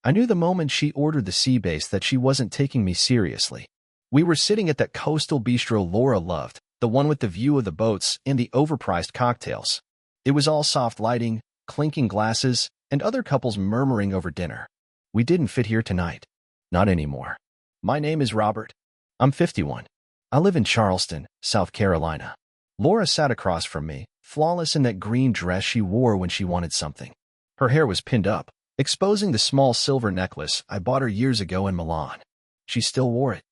I knew the moment she ordered the sea base that she wasn't taking me seriously. We were sitting at that coastal bistro Laura loved, the one with the view of the boats and the overpriced cocktails. It was all soft lighting, clinking glasses, and other couples murmuring over dinner. We didn't fit here tonight. Not anymore. My name is Robert. I'm 51. I live in Charleston, South Carolina. Laura sat across from me, flawless in that green dress she wore when she wanted something. Her hair was pinned up, exposing the small silver necklace I bought her years ago in Milan. She still wore it.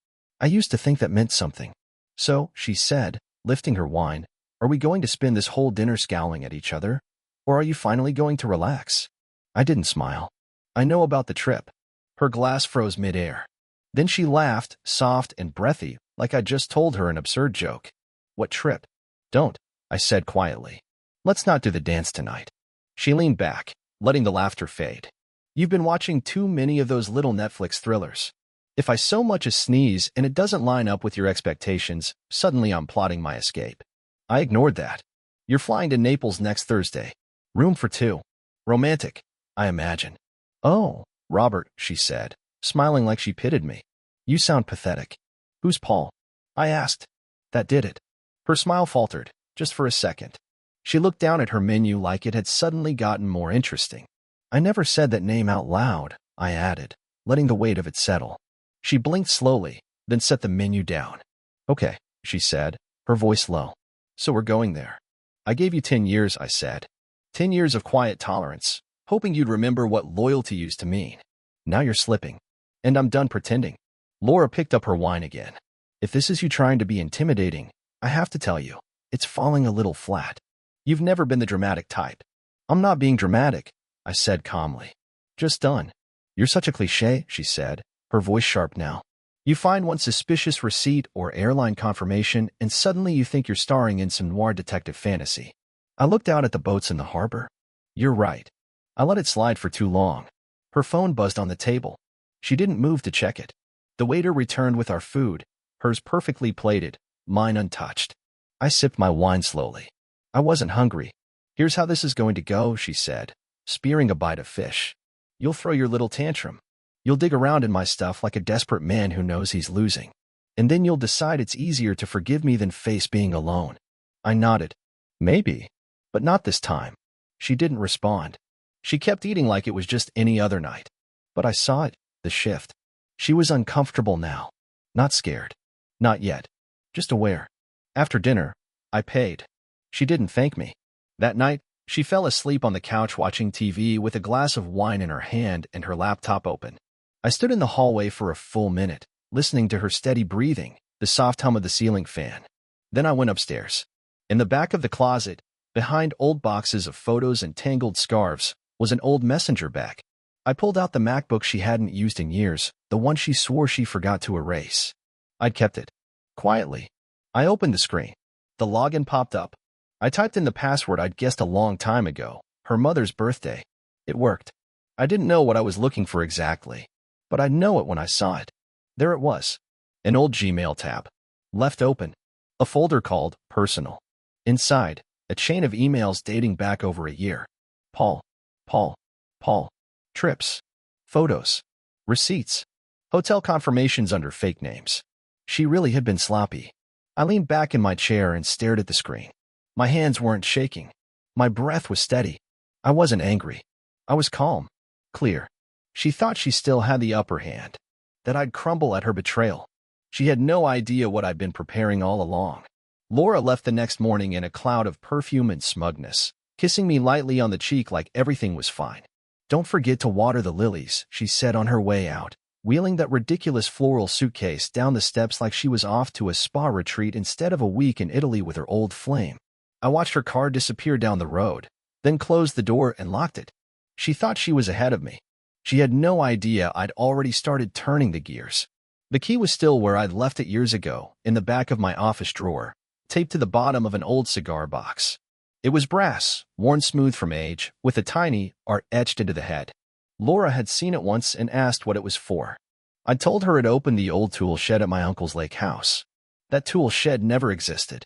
I used to think that meant something. So, she said, lifting her wine, are we going to spend this whole dinner scowling at each other? Or are you finally going to relax? I didn't smile. I know about the trip. Her glass froze midair. Then she laughed, soft and breathy, like I'd just told her an absurd joke. What trip? Don't, I said quietly. Let's not do the dance tonight. She leaned back, letting the laughter fade. You've been watching too many of those little Netflix thrillers. If I so much as sneeze and it doesn't line up with your expectations, suddenly I'm plotting my escape. I ignored that. You're flying to Naples next Thursday. Room for two. Romantic, I imagine. Oh, Robert, she said, smiling like she pitied me. You sound pathetic. Who's Paul? I asked. That did it. Her smile faltered, just for a second. She looked down at her menu like it had suddenly gotten more interesting. I never said that name out loud, I added, letting the weight of it settle. She blinked slowly, then set the menu down. Okay, she said, her voice low. So we're going there. I gave you 10 years, I said. 10 years of quiet tolerance, hoping you'd remember what loyalty used to mean. Now you're slipping. And I'm done pretending. Laura picked up her wine again. If this is you trying to be intimidating, I have to tell you, it's falling a little flat. You've never been the dramatic type. I'm not being dramatic, I said calmly. Just done. You're such a cliché, she said, her voice sharp now. You find one suspicious receipt or airline confirmation, and suddenly you think you're starring in some noir detective fantasy. I looked out at the boats in the harbor. You're right. I let it slide for too long. Her phone buzzed on the table. She didn't move to check it. The waiter returned with our food, hers perfectly plated, mine untouched. I sipped my wine slowly. I wasn't hungry. Here's how this is going to go, she said, spearing a bite of fish. You'll throw your little tantrum. You'll dig around in my stuff like a desperate man who knows he's losing. And then you'll decide it's easier to forgive me than face being alone. I nodded. Maybe. But not this time. She didn't respond. She kept eating like it was just any other night. But I saw it, the shift. She was uncomfortable now. Not scared. Not yet. Just aware. After dinner, I paid. She didn't thank me. That night, she fell asleep on the couch watching TV with a glass of wine in her hand and her laptop open. I stood in the hallway for a full minute, listening to her steady breathing, the soft hum of the ceiling fan. Then I went upstairs. In the back of the closet, behind old boxes of photos and tangled scarves, was an old messenger bag. I pulled out the MacBook she hadn't used in years, the one she swore she forgot to erase. I'd kept it. Quietly. I opened the screen. The login popped up. I typed in the password I'd guessed a long time ago, her mother's birthday. It worked. I didn't know what I was looking for exactly, but I'd know it when I saw it. There it was. An old Gmail tab. Left open. A folder called Personal. Inside, a chain of emails dating back over a year. Paul. Trips. Photos. Receipts. Hotel confirmations under fake names. She really had been sloppy. I leaned back in my chair and stared at the screen. My hands weren't shaking. My breath was steady. I wasn't angry. I was calm. Clear. She thought she still had the upper hand. That I'd crumble at her betrayal. She had no idea what I'd been preparing all along. Laura left the next morning in a cloud of perfume and smugness, kissing me lightly on the cheek like everything was fine. Don't forget to water the lilies, she said on her way out, wheeling that ridiculous floral suitcase down the steps like she was off to a spa retreat instead of a week in Italy with her old flame. I watched her car disappear down the road, then closed the door and locked it. She thought she was ahead of me. She had no idea I'd already started turning the gears. The key was still where I'd left it years ago, in the back of my office drawer, taped to the bottom of an old cigar box. It was brass, worn smooth from age, with a tiny art etched into the head. Laura had seen it once and asked what it was for. I'd told her it opened the old tool shed at my uncle's lake house. That tool shed never existed.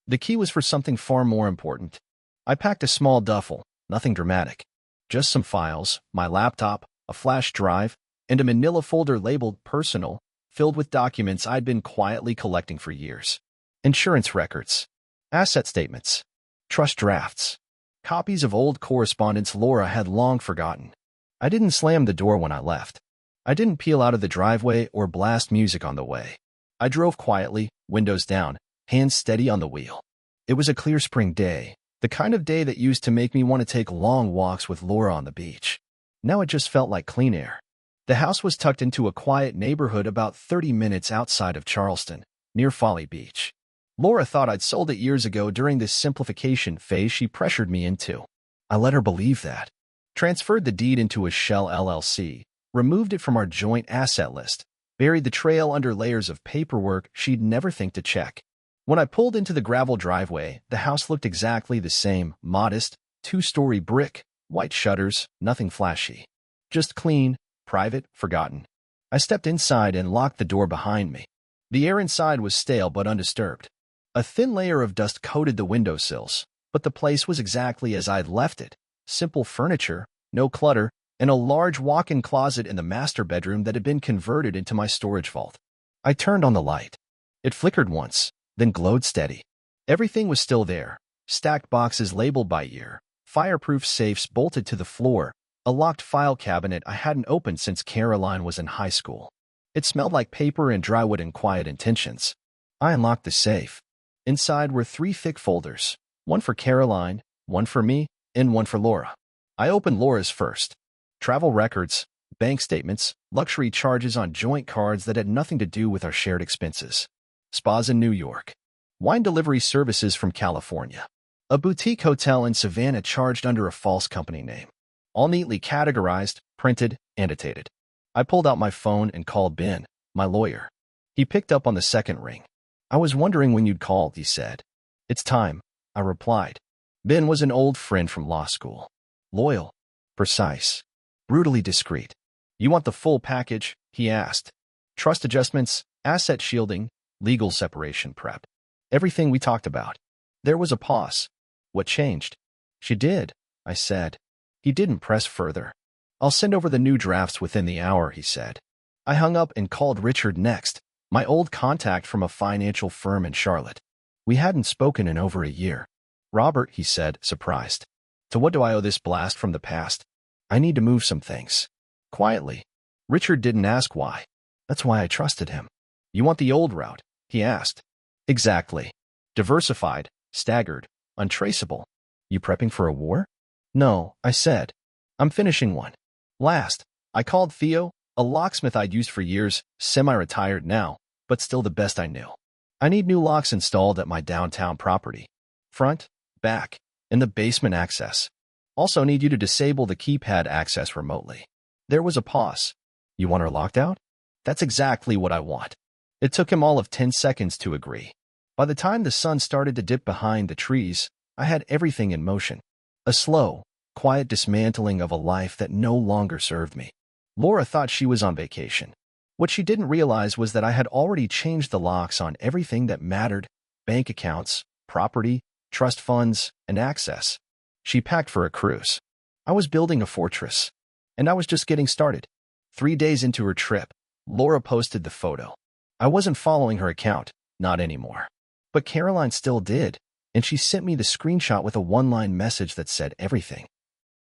The key was for something far more important. I packed a small duffel, nothing dramatic. Just some files, my laptop, a flash drive, and a manila folder labeled personal, filled with documents I'd been quietly collecting for years. Insurance records, asset statements, trust drafts, copies of old correspondence Laura had long forgotten. I didn't slam the door when I left. I didn't peel out of the driveway or blast music on the way. I drove quietly, windows down, hands steady on the wheel. It was a clear spring day, the kind of day that used to make me want to take long walks with Laura on the beach. Now it just felt like clean air. The house was tucked into a quiet neighborhood about 30 minutes outside of Charleston, near Folly Beach. Laura thought I'd sold it years ago during this simplification phase she pressured me into. I let her believe that. Transferred the deed into a shell LLC, removed it from our joint asset list, buried the trail under layers of paperwork she'd never think to check. When I pulled into the gravel driveway, the house looked exactly the same, modest, two-story brick, white shutters, nothing flashy. Just clean, private, forgotten. I stepped inside and locked the door behind me. The air inside was stale but undisturbed. A thin layer of dust coated the windowsills, but the place was exactly as I'd left it. Simple furniture, no clutter, and a large walk-in closet in the master bedroom that had been converted into my storage vault. I turned on the light. It flickered once, then glowed steady. Everything was still there. Stacked boxes labeled by year, fireproof safes bolted to the floor, a locked file cabinet I hadn't opened since Caroline was in high school. It smelled like paper and drywood and quiet intentions. I unlocked the safe. Inside were 3 thick folders, one for Caroline, one for me, and one for Laura. I opened Laura's first. Travel records, bank statements, luxury charges on joint cards that had nothing to do with our shared expenses. Spas in New York. Wine delivery services from California. A boutique hotel in Savannah charged under a false company name. All neatly categorized, printed, annotated. I pulled out my phone and called Ben, my lawyer. He picked up on the second ring. "I was wondering when you'd call," he said. "It's time," I replied. Ben was an old friend from law school. Loyal, precise, brutally discreet. "You want the full package?" he asked. "Trust adjustments, asset shielding, legal separation prep. Everything we talked about." There was a pause. "What changed?" "She did," I said. He didn't press further. "I'll send over the new drafts within the hour," he said. I hung up and called Richard next, my old contact from a financial firm in Charlotte. We hadn't spoken in over a year. "Robert," he said, surprised. "To what do I owe this blast from the past? I need to move some things." Quietly. Richard didn't ask why. That's why I trusted him. "You want the old route?" he asked. "Exactly. Diversified, staggered, untraceable. You prepping for a war?" "No," I said. "I'm finishing one." Last, I called Theo, a locksmith I'd used for years, semi-retired now, but still the best I knew. "I need new locks installed at my downtown property. Front, back, and the basement access. Also need you to disable the keypad access remotely." There was a pause. "You want her locked out?" "That's exactly what I want." It took him all of 10 seconds to agree. By the time the sun started to dip behind the trees, I had everything in motion. A slow, quiet dismantling of a life that no longer served me. Laura thought she was on vacation. What she didn't realize was that I had already changed the locks on everything that mattered: bank accounts, property, trust funds, and access. She packed for a cruise. I was building a fortress. And I was just getting started. 3 days into her trip, Laura posted the photo. I wasn't following her account, not anymore. But Caroline still did, and she sent me the screenshot with a one-line message that said everything.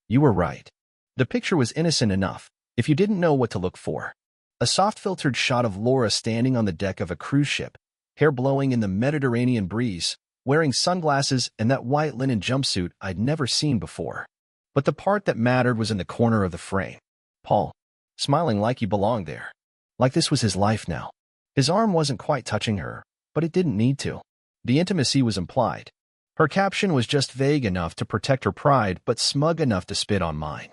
"You were right." The picture was innocent enough, if you didn't know what to look for. A soft-filtered shot of Laura standing on the deck of a cruise ship, hair blowing in the Mediterranean breeze, wearing sunglasses and that white linen jumpsuit I'd never seen before. But the part that mattered was in the corner of the frame. Paul, smiling like he belonged there. Like this was his life now. His arm wasn't quite touching her, but it didn't need to. The intimacy was implied. Her caption was just vague enough to protect her pride, but smug enough to spit on mine.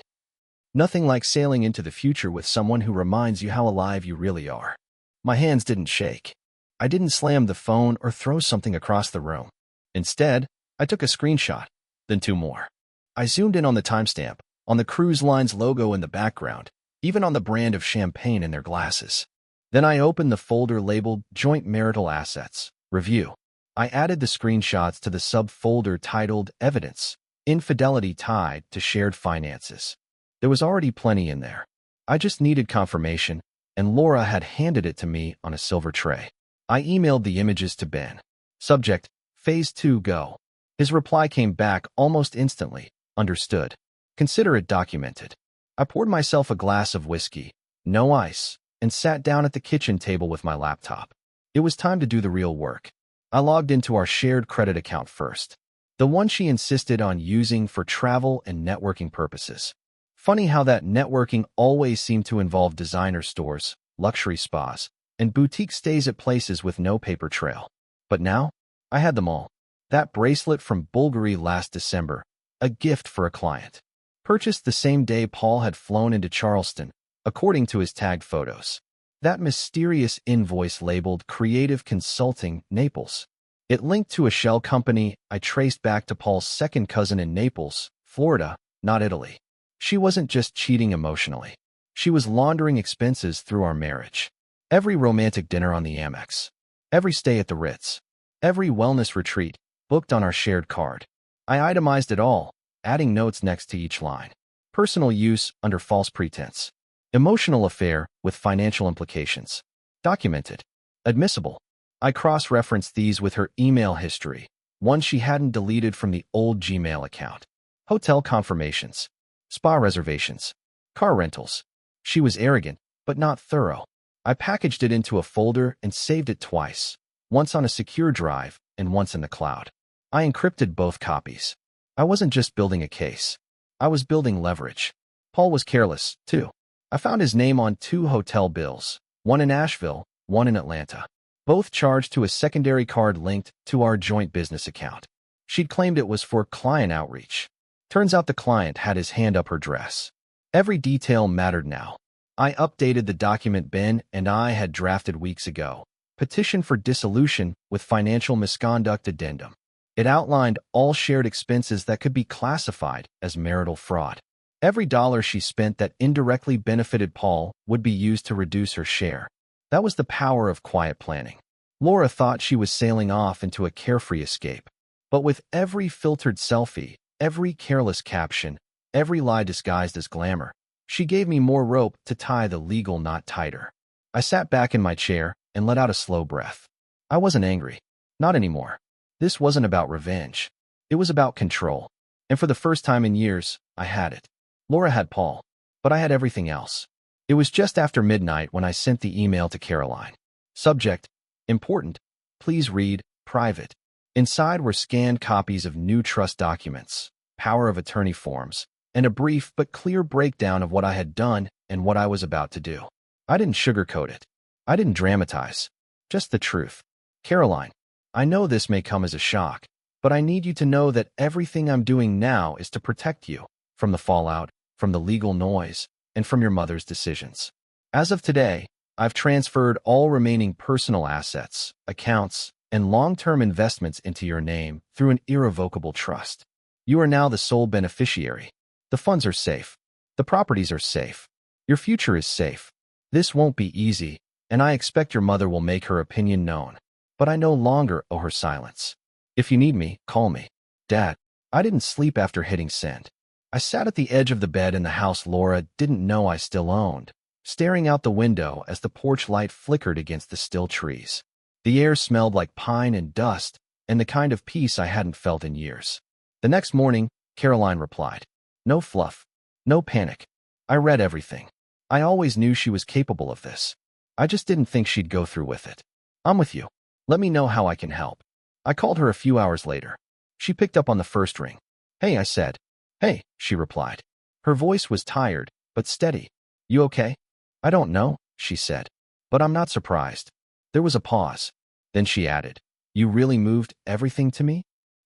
Nothing like sailing into the future with someone who reminds you how alive you really are. My hands didn't shake. I didn't slam the phone or throw something across the room. Instead, I took a screenshot, then 2 more. I zoomed in on the timestamp, on the cruise line's logo in the background, even on the brand of champagne in their glasses. Then I opened the folder labeled Joint Marital Assets, Review. I added the screenshots to the subfolder titled Evidence, Infidelity Tied to Shared Finances. There was already plenty in there. I just needed confirmation, and Laura had handed it to me on a silver tray. I emailed the images to Ben. Subject, Phase 2 go. His reply came back almost instantly. Understood. Consider it documented. I poured myself a glass of whiskey, no ice, and sat down at the kitchen table with my laptop. It was time to do the real work. I logged into our shared credit account first, the one she insisted on using for travel and networking purposes. Funny how that networking always seemed to involve designer stores, luxury spas, and boutique stays at places with no paper trail. But now, I had them all. That bracelet from Bulgari last December, a gift for a client. Purchased the same day Paul had flown into Charleston, according to his tagged photos. That mysterious invoice labeled Creative Consulting, Naples. It linked to a shell company I traced back to Paul's second cousin in Naples, Florida, not Italy. She wasn't just cheating emotionally. She was laundering expenses through our marriage. Every romantic dinner on the Amex. Every stay at the Ritz. Every wellness retreat booked on our shared card. I itemized it all, adding notes next to each line. Personal use under false pretense. Emotional affair with financial implications. Documented. Admissible. I cross-referenced these with her email history, one she hadn't deleted from the old Gmail account. Hotel confirmations. Spa reservations. Car rentals. She was arrogant, but not thorough. I packaged it into a folder and saved it twice, once on a secure drive and once in the cloud. I encrypted both copies. I wasn't just building a case. I was building leverage. Paul was careless, too. I found his name on 2 hotel bills, one in Asheville, one in Atlanta, both charged to a secondary card linked to our joint business account. She'd claimed it was for client outreach. Turns out the client had his hand up her dress. Every detail mattered now. I updated the document Ben and I had drafted weeks ago. Petition for dissolution with financial misconduct addendum. It outlined all shared expenses that could be classified as marital fraud. Every dollar she spent that indirectly benefited Paul would be used to reduce her share. That was the power of quiet planning. Laura thought she was sailing off into a carefree escape. But with every filtered selfie, every careless caption, every lie disguised as glamour, she gave me more rope to tie the legal knot tighter. I sat back in my chair and let out a slow breath. I wasn't angry. Not anymore. This wasn't about revenge. It was about control. And for the first time in years, I had it. Laura had Paul, but I had everything else. It was just after midnight when I sent the email to Caroline. Subject, important. Please read, private. Inside were scanned copies of new trust documents, power of attorney forms, and a brief but clear breakdown of what I had done and what I was about to do. I didn't sugarcoat it. I didn't dramatize. Just the truth. Caroline, I know this may come as a shock, but I need you to know that everything I'm doing now is to protect you from the fallout, from the legal noise, and from your mother's decisions. As of today, I've transferred all remaining personal assets, accounts, and long-term investments into your name through an irrevocable trust. You are now the sole beneficiary. The funds are safe. The properties are safe. Your future is safe. This won't be easy, and I expect your mother will make her opinion known. But I no longer owe her silence. If you need me, call me. Dad, I didn't sleep after hitting send. I sat at the edge of the bed in the house Laura didn't know I still owned, staring out the window as the porch light flickered against the still trees. The air smelled like pine and dust, and the kind of peace I hadn't felt in years. The next morning, Caroline replied. No fluff. No panic. I read everything. I always knew she was capable of this. I just didn't think she'd go through with it. I'm with you. Let me know how I can help. I called her a few hours later. She picked up on the first ring. Hey, I said. Hey, she replied. Her voice was tired, but steady. You okay? I don't know, she said. But I'm not surprised. There was a pause. Then she added, You really moved everything to me?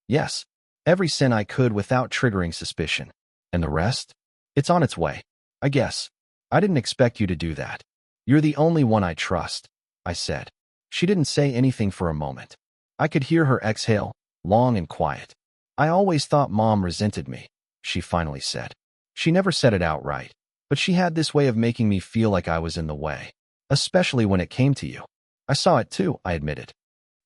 Yes. Every cent I could without triggering suspicion. And the rest? It's on its way. I guess. I didn't expect you to do that. You're the only one I trust, I said. She didn't say anything for a moment. I could hear her exhale, long and quiet. I always thought Mom resented me, she finally said. She never said it outright, but she had this way of making me feel like I was in the way, especially when it came to you. I saw it too, I admitted.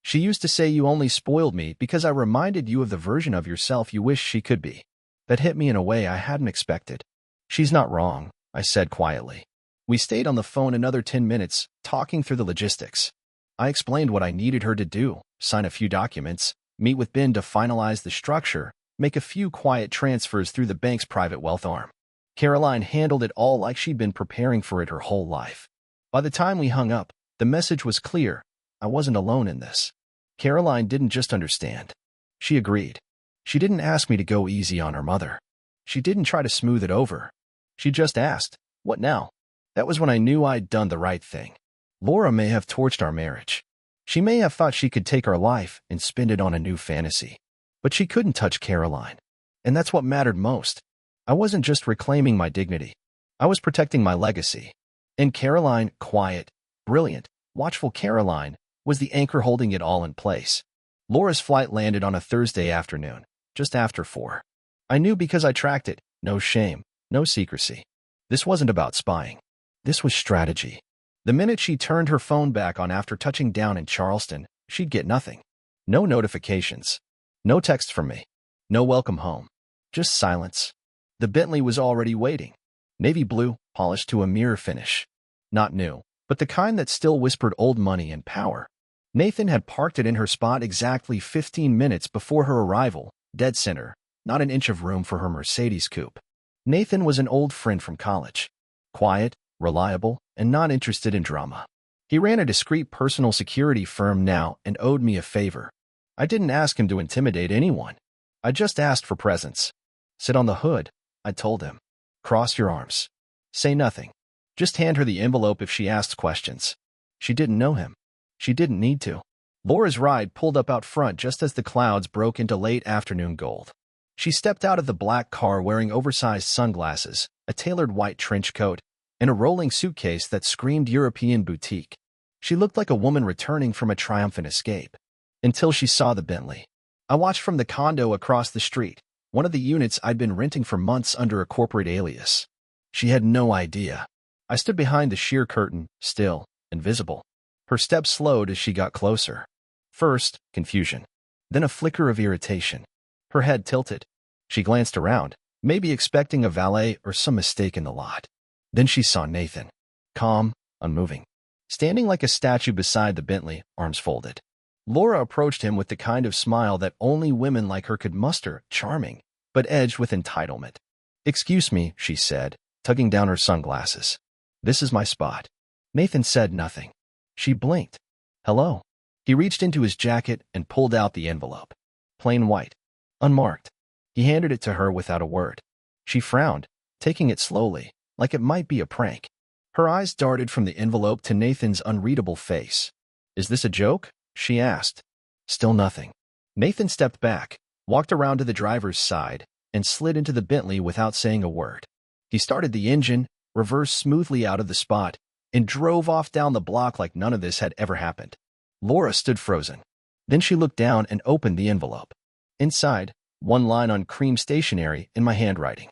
She used to say you only spoiled me because I reminded you of the version of yourself you wished she could be. That hit me in a way I hadn't expected. She's not wrong, I said quietly. We stayed on the phone another 10 minutes, talking through the logistics. I explained what I needed her to do: sign a few documents, meet with Ben to finalize the structure, make a few quiet transfers through the bank's private wealth arm. Caroline handled it all like she'd been preparing for it her whole life. By the time we hung up, the message was clear: I wasn't alone in this. Caroline didn't just understand. She agreed. She didn't ask me to go easy on her mother. She didn't try to smooth it over. She just asked, "What now?" That was when I knew I'd done the right thing. Laura may have torched our marriage. She may have thought she could take our life and spend it on a new fantasy. But she couldn't touch Caroline. And that's what mattered most. I wasn't just reclaiming my dignity. I was protecting my legacy. And Caroline, quiet, brilliant, watchful Caroline, was the anchor holding it all in place. Laura's flight landed on a Thursday afternoon, just after 4. I knew because I tracked it. No shame, no secrecy. This wasn't about spying. This was strategy. The minute she turned her phone back on after touching down in Charleston, she'd get nothing. No notifications. No text from me. No welcome home. Just silence. The Bentley was already waiting. Navy blue, polished to a mirror finish. Not new, but the kind that still whispered old money and power. Nathan had parked it in her spot exactly 15 minutes before her arrival, dead center, not an inch of room for her Mercedes coupe. Nathan was an old friend from college. Quiet, reliable, and not interested in drama. He ran a discreet personal security firm now and owed me a favor. I didn't ask him to intimidate anyone. I just asked for presence. Sit on the hood, I told him. Cross your arms. Say nothing. Just hand her the envelope if she asks questions. She didn't know him. She didn't need to. Laura's ride pulled up out front just as the clouds broke into late afternoon gold. She stepped out of the black car wearing oversized sunglasses, a tailored white trench coat, and a rolling suitcase that screamed European boutique. She looked like a woman returning from a triumphant escape. Until she saw the Bentley. I watched from the condo across the street, one of the units I'd been renting for months under a corporate alias. She had no idea. I stood behind the sheer curtain, still, invisible. Her steps slowed as she got closer. First, confusion. Then a flicker of irritation. Her head tilted. She glanced around, maybe expecting a valet or some mistake in the lot. Then she saw Nathan. Calm, unmoving. Standing like a statue beside the Bentley, arms folded. Laura approached him with the kind of smile that only women like her could muster, charming, but edged with entitlement. "Excuse me," she said, tugging down her sunglasses. "This is my spot." Nathan said nothing. She blinked. "Hello." He reached into his jacket and pulled out the envelope. Plain white. Unmarked. He handed it to her without a word. She frowned, taking it slowly, like it might be a prank. Her eyes darted from the envelope to Nathan's unreadable face. "Is this a joke?" she asked. Still nothing. Nathan stepped back, walked around to the driver's side, and slid into the Bentley without saying a word. He started the engine, reversed smoothly out of the spot, and drove off down the block like none of this had ever happened. Laura stood frozen. Then she looked down and opened the envelope. Inside, one line on cream stationery in my handwriting.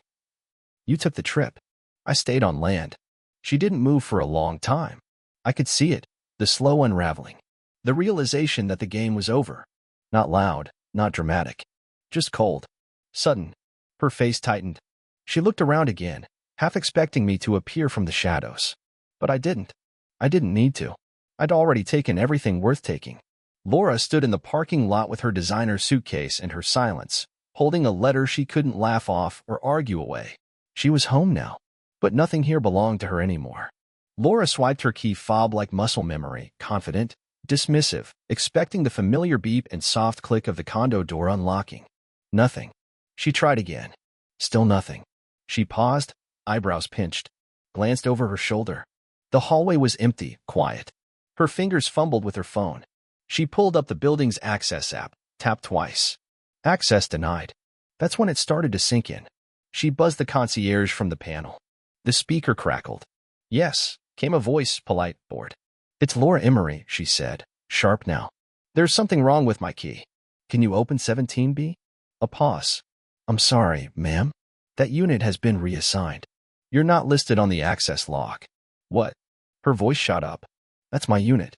"You took the trip. I stayed on land." She didn't move for a long time. I could see it, the slow unraveling. The realization that the game was over. Not loud, not dramatic. Just cold. Sudden. Her face tightened. She looked around again, half expecting me to appear from the shadows. But I didn't. I didn't need to. I'd already taken everything worth taking. Laura stood in the parking lot with her designer suitcase and her silence, holding a letter she couldn't laugh off or argue away. She was home now. But nothing here belonged to her anymore. Laura swiped her key fob like muscle memory, confident, dismissive, expecting the familiar beep and soft click of the condo door unlocking. Nothing. She tried again. Still nothing. She paused, eyebrows pinched, glanced over her shoulder. The hallway was empty, quiet. Her fingers fumbled with her phone. She pulled up the building's access app, tapped twice. Access denied. That's when it started to sink in. She buzzed the concierge from the panel. The speaker crackled. "Yes," came a voice, polite, bored. "It's Laura Emery," she said, sharp now. "There's something wrong with my key. Can you open 17B? A pause. "I'm sorry, ma'am. That unit has been reassigned. You're not listed on the access log." "What?" Her voice shot up. "That's my unit.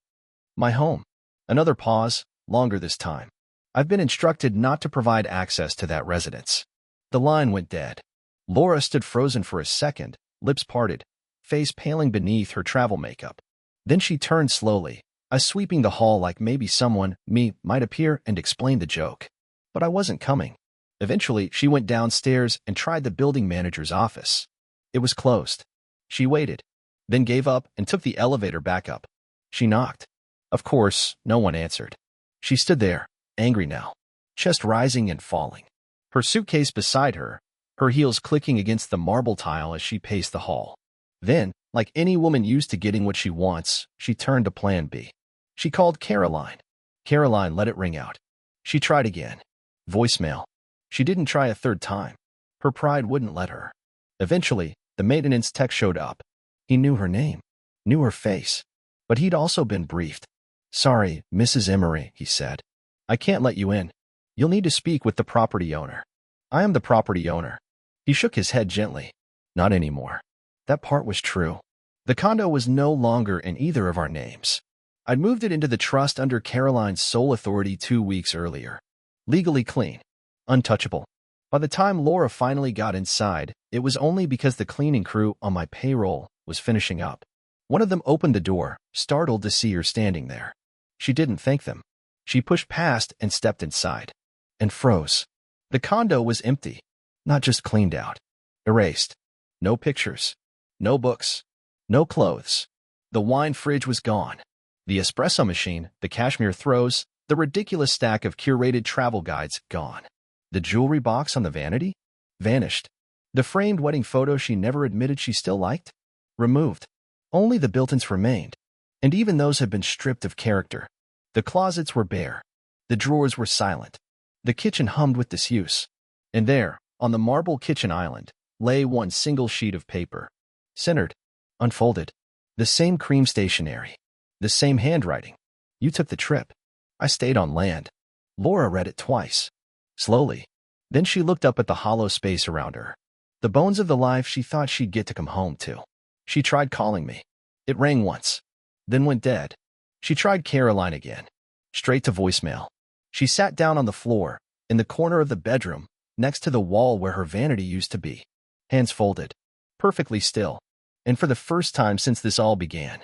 My home." Another pause, longer this time. "I've been instructed not to provide access to that residence." The line went dead. Laura stood frozen for a second, lips parted, face paling beneath her travel makeup. Then she turned slowly, eyes sweeping the hall like maybe someone, me, might appear and explain the joke. But I wasn't coming. Eventually, she went downstairs and tried the building manager's office. It was closed. She waited, then gave up and took the elevator back up. She knocked. Of course, no one answered. She stood there, angry now, chest rising and falling. Her suitcase beside her, her heels clicking against the marble tile as she paced the hall. Then, like any woman used to getting what she wants, she turned to plan B. She called Caroline. Caroline let it ring out. She tried again. Voicemail. She didn't try a third time. Her pride wouldn't let her. Eventually, the maintenance tech showed up. He knew her name, knew her face, but he'd also been briefed. "Sorry, Mrs. Emery," he said. "I can't let you in. You'll need to speak with the property owner." "I am the property owner." He shook his head gently. "Not anymore." That part was true. The condo was no longer in either of our names. I'd moved it into the trust under Caroline's sole authority 2 weeks earlier. Legally clean. Untouchable. By the time Laura finally got inside, it was only because the cleaning crew on my payroll was finishing up. One of them opened the door, startled to see her standing there. She didn't thank them. She pushed past and stepped inside. And froze. The condo was empty. Not just cleaned out. Erased. No pictures. No books. No clothes. The wine fridge was gone. The espresso machine, the cashmere throws, the ridiculous stack of curated travel guides, gone. The jewelry box on the vanity? Vanished. The framed wedding photo she never admitted she still liked? Removed. Only the built-ins remained. And even those had been stripped of character. The closets were bare. The drawers were silent. The kitchen hummed with disuse. And there, on the marble kitchen island, lay one single sheet of paper. Centered. Unfolded. The same cream stationery. The same handwriting. "You took the trip. I stayed on land." Laura read it twice. Slowly. Then she looked up at the hollow space around her. The bones of the life she thought she'd get to come home to. She tried calling me. It rang once. Then went dead. She tried Caroline again. Straight to voicemail. She sat down on the floor, in the corner of the bedroom, next to the wall where her vanity used to be. Hands folded. Perfectly still. And for the first time since this all began,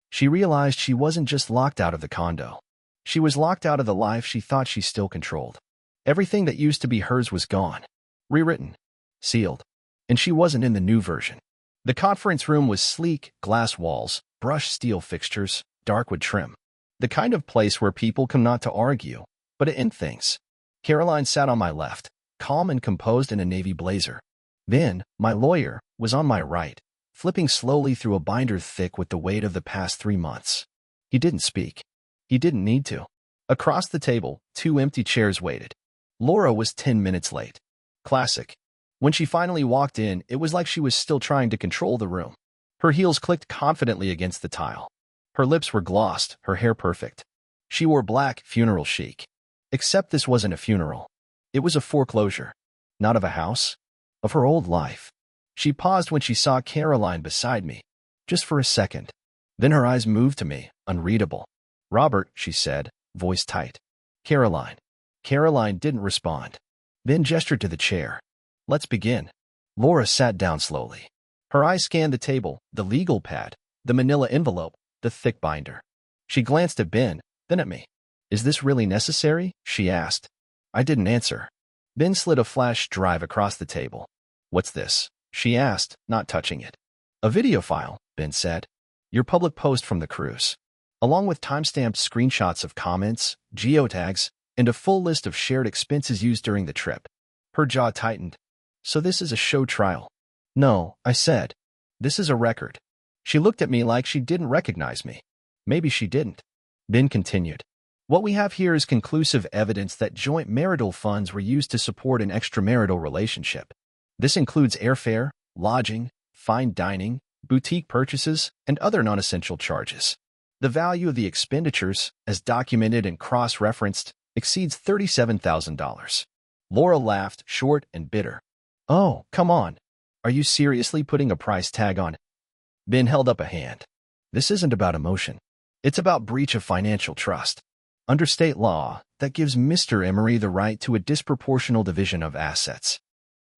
she realized she wasn't just locked out of the condo. She was locked out of the life she thought she still controlled. Everything that used to be hers was gone. Rewritten. Sealed. And she wasn't in the new version. The conference room was sleek, glass walls, brushed steel fixtures, dark wood trim. The kind of place where people come not to argue, but to end things. Caroline sat on my left, calm and composed in a navy blazer. Then, my lawyer, was on my right, flipping slowly through a binder thick with the weight of the past 3 months. He didn't speak. He didn't need to. Across the table, 2 empty chairs waited. Laura was 10 minutes late. Classic. When she finally walked in, it was like she was still trying to control the room. Her heels clicked confidently against the tile. Her lips were glossed, her hair perfect. She wore black, funeral chic. Except this wasn't a funeral. It was a foreclosure. Not of a house. Of her old life. She paused when she saw Caroline beside me. Just for a second. Then her eyes moved to me, unreadable. "Robert," she said, voice tight. "Caroline." Caroline didn't respond. Then gestured to the chair. "Let's begin." Laura sat down slowly. Her eyes scanned the table, the legal pad, the manila envelope, the thick binder. She glanced at Ben, then at me. "Is this really necessary?" she asked. I didn't answer. Ben slid a flash drive across the table. "What's this?" she asked, not touching it. "A video file," Ben said. "Your public post from the cruise, along with timestamped screenshots of comments, geotags, and a full list of shared expenses used during the trip." Her jaw tightened. "So this is a show trial?" "No," I said. "This is a record." She looked at me like she didn't recognize me. Maybe she didn't. Ben continued. "What we have here is conclusive evidence that joint marital funds were used to support an extramarital relationship. This includes airfare, lodging, fine dining, boutique purchases, and other non-essential charges. The value of the expenditures, as documented and cross-referenced, exceeds $37,000. Laura laughed, short and bitter. "Oh, come on. Are you seriously putting a price tag on it?" Ben held up a hand. "This isn't about emotion. It's about breach of financial trust. Under state law, that gives Mr. Emery the right to a disproportional division of assets."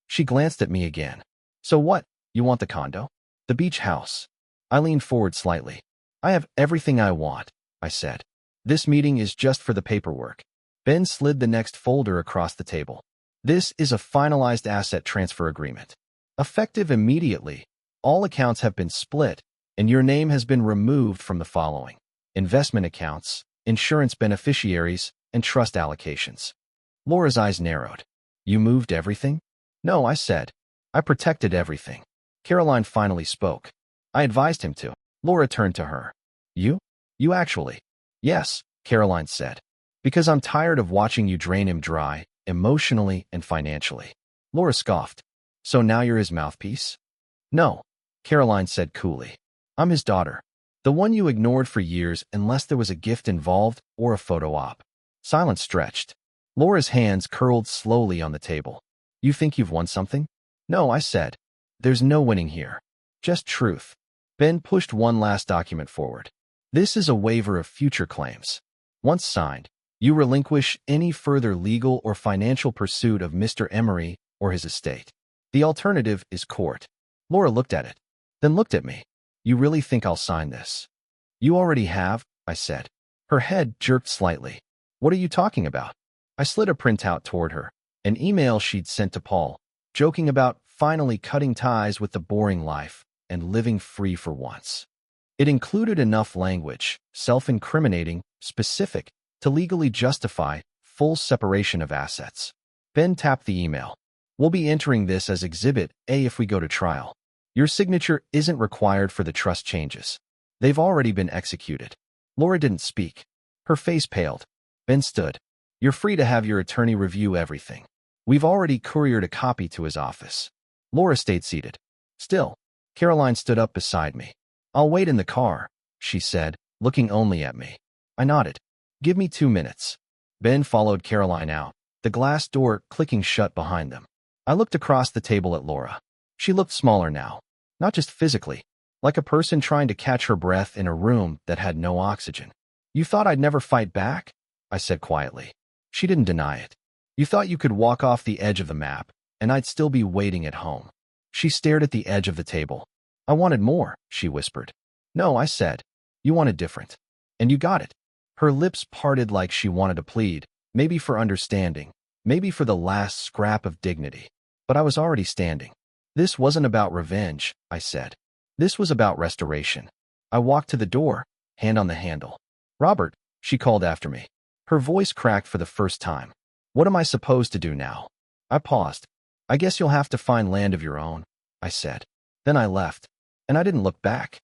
She glanced at me again. "So what? You want the condo?" The beach house. I leaned forward slightly. I have everything I want, I said. This meeting is just for the paperwork. Ben slid the next folder across the table. This is a finalized asset transfer agreement. Effective immediately. All accounts have been split, and your name has been removed from the following: investment accounts, insurance beneficiaries, and trust allocations. Laura's eyes narrowed. You moved everything? No, I said. I protected everything. Caroline finally spoke. I advised him to. Laura turned to her. You? You actually? Yes, Caroline said. Because I'm tired of watching you drain him dry, emotionally and financially. Laura scoffed. So now you're his mouthpiece? No, Caroline said coolly. I'm his daughter. The one you ignored for years unless there was a gift involved or a photo op. Silence stretched. Laura's hands curled slowly on the table. You think you've won something? No, I said. There's no winning here. Just truth. Ben pushed one last document forward. This is a waiver of future claims. Once signed, you relinquish any further legal or financial pursuit of Mr. Emery or his estate. The alternative is court. Laura looked at it, then looked at me. You really think I'll sign this? You already have, I said. Her head jerked slightly. What are you talking about? I slid a printout toward her, an email she'd sent to Paul, joking about finally cutting ties with the boring life and living free for once. It included enough language, self-incriminating, specific, to legally justify full separation of assets. Ben tapped the email. We'll be entering this as Exhibit A if we go to trial. Your signature isn't required for the trust changes. They've already been executed. Laura didn't speak. Her face paled. Ben stood. You're free to have your attorney review everything. We've already couriered a copy to his office. Laura stayed seated. Still, Caroline stood up beside me. I'll wait in the car, she said, looking only at me. I nodded. Give me 2 minutes. Ben followed Caroline out, the glass door clicking shut behind them. I looked across the table at Laura. She looked smaller now, not just physically, like a person trying to catch her breath in a room that had no oxygen. You thought I'd never fight back? I said quietly. She didn't deny it. You thought you could walk off the edge of the map, and I'd still be waiting at home. She stared at the edge of the table. I wanted more, she whispered. No, I said. You wanted different. And you got it. Her lips parted like she wanted to plead, maybe for understanding, maybe for the last scrap of dignity. But I was already standing. This wasn't about revenge, I said. This was about restoration. I walked to the door, hand on the handle. Robert, she called after me. Her voice cracked for the first time. What am I supposed to do now? I paused. I guess you'll have to find land of your own, I said. Then I left. And I didn't look back.